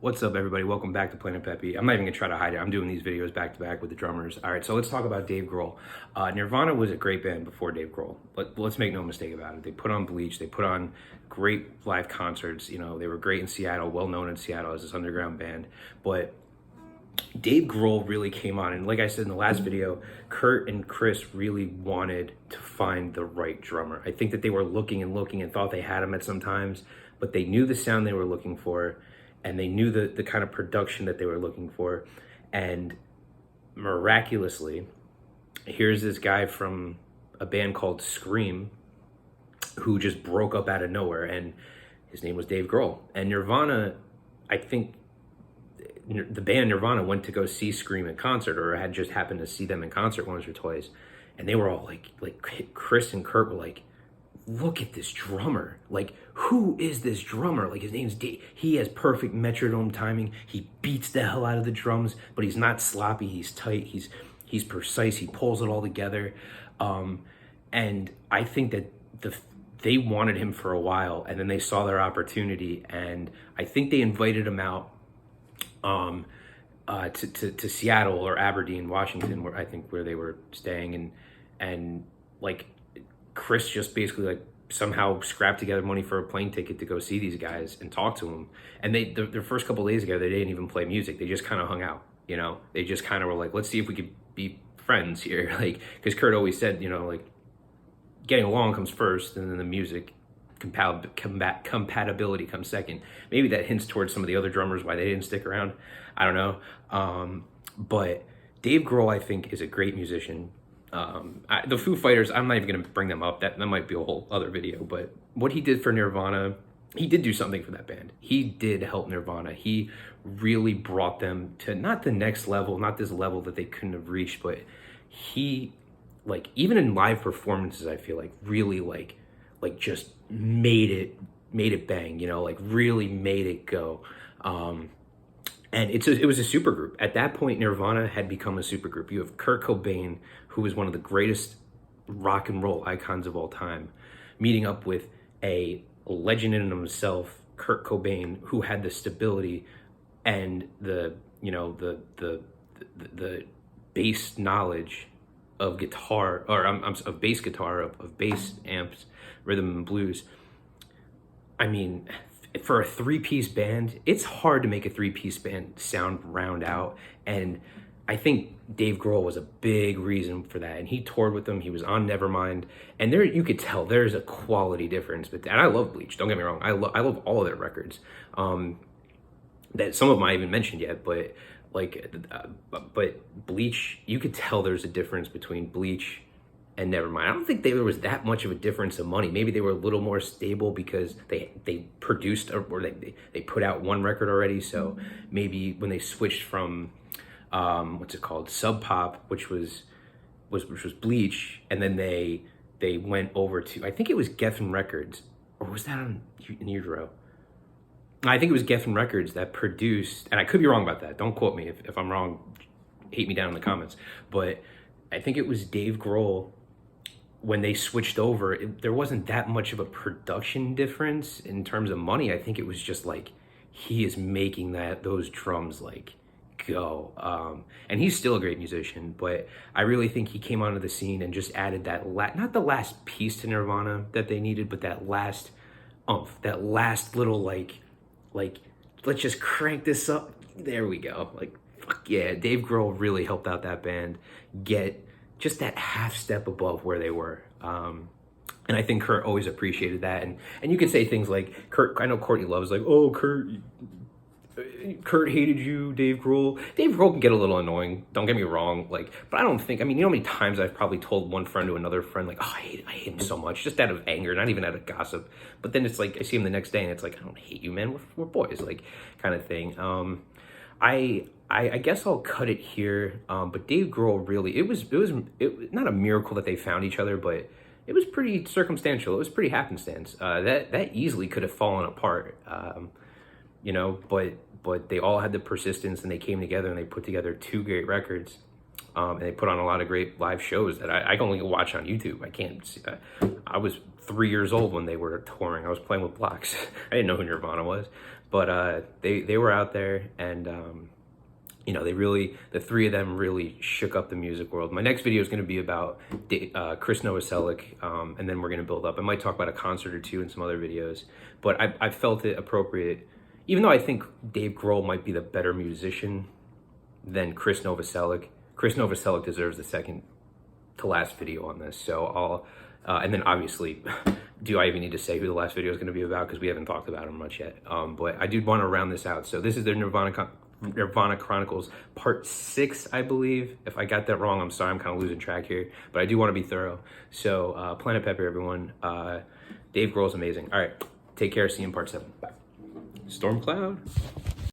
What's up, everybody? Welcome back to Planet Pepe. I'm not even gonna try to hide it. I'm doing these videos back to back with the drummers. All right, so let's talk about Dave Grohl. Nirvana was a great band before Dave Grohl, but let's make no mistake about it. They put on Bleach. They put on great live concerts. You know, they were great in Seattle, well known in Seattle as this underground band. But Dave Grohl really came on, and like I said in the last video, Kurt and Chris really wanted to find the right drummer. I think that they were looking and thought they had him at some times, but they knew the sound they were looking for, and they knew the kind of production that they were looking for. And miraculously, here's this guy from a band called Scream who just broke up out of nowhere, and his name was Dave Grohl. And Nirvana, I think the band Nirvana went to go see Scream in concert, or had just happened to see them in concert once or twice, and they were all like Chris and Kurt were like, look at this drummer. Like, who is this drummer? Like, his name's Dave. He has perfect metronome timing. He beats the hell out of the drums, but he's not sloppy. He's tight. He's precise. He pulls it all together. And I think that they wanted him for a while, and then they saw their opportunity, and I think they invited him out to Seattle or Aberdeen, Washington, where they were staying, and like Chris just basically like somehow scrapped together money for a plane ticket to go see these guys and talk to them. And their first couple of days together, they didn't even play music. They just kind of hung out, you know? They just kind of were like, let's see if we could be friends here. Like, because Kurt always said, you know, like, getting along comes first, and then the music compatibility comes second. Maybe that hints towards some of the other drummers why they didn't stick around. I don't know. But Dave Grohl, I think, is a great musician. The Foo Fighters, I'm not even going to bring them up. That might be a whole other video. But what he did for Nirvana, he did do something for that band. He did help Nirvana. He really brought them to not the next level, not this level that they couldn't have reached, but he, like, even in live performances, I feel like really like just made it bang, you know, like really made it go. And it was a super group. At that point, Nirvana had become a super group. You have Kurt Cobain, who was one of the greatest rock and roll icons of all time, meeting up with a legend in himself, Kurt Cobain, who had the stability and the bass knowledge of guitar, or of bass guitar, of bass amps, rhythm and blues. I mean, for a three-piece band, it's hard to make a three-piece band sound round out, and I think Dave Grohl was a big reason for that. And he toured with them. He was on Nevermind, and there you could tell there's a quality difference. But and I love Bleach. Don't get me wrong. I love all of their records. That some of them I haven't mentioned yet, but but Bleach, you could tell there's a difference between Bleach and Nevermind. I don't think there was that much of a difference of money. Maybe they were a little more stable because they produced or they put out one record already. So maybe when they switched from what's it called, Sub Pop, which was Bleach, and then they went over to, I think it was Geffen Records, or was that on in Utero? I think it was Geffen Records that produced, and I could be wrong about that. Don't quote me if I'm wrong. Hate me down in the comments. But I think it was Dave Grohl. When they switched over, there wasn't that much of a production difference in terms of money. I think it was just like he is making those drums like go. And he's still a great musician, but I really think he came onto the scene and just added that not the last piece to Nirvana that they needed, but that last oomph, that last little like let's just crank this up. There we go. Like, fuck yeah, Dave Grohl really helped out that band get just that half step above where they were. And I think Kurt always appreciated that. And you could say things like, Kurt, I know Courtney loves, like, oh, Kurt hated you, Dave Grohl. Dave Grohl can get a little annoying, don't get me wrong, like, but I don't think, I mean, you know how many times I've probably told one friend to another friend, like, oh, I hate him so much, just out of anger, not even out of gossip. But then it's like, I see him the next day and it's like, I don't hate you, man, we're boys, like, kind of thing. I guess I'll cut it here. But Dave Grohl really, it was not a miracle that they found each other, but it was pretty circumstantial. It was pretty happenstance. That easily could have fallen apart. You know, but they all had the persistence, and they came together and they put together two great records. And they put on a lot of great live shows that I can only watch on YouTube. I can't see, I was 3 years old when they were touring. I was playing with blocks. I didn't know who Nirvana was, But they were out there, and you know, the three of them really shook up the music world. My next video is going to be about Chris Novoselic, and then we're going to build up. I might talk about a concert or two in some other videos, but I felt it appropriate, even though I think Dave Grohl might be the better musician than Chris Novoselic. Chris Novoselic deserves the second to last video on this. So and then obviously, do I even need to say who the last video is going to be about? Because we haven't talked about him much yet. But I did want to round this out. So this is the Nirvana Chronicles Part 6, I believe. If I got that wrong, I'm sorry. I'm kind of losing track here. But I do want to be thorough. So Planet Pepe, everyone. Dave Grohl is amazing. All right. Take care. See you in Part 7. Bye. Storm Cloud.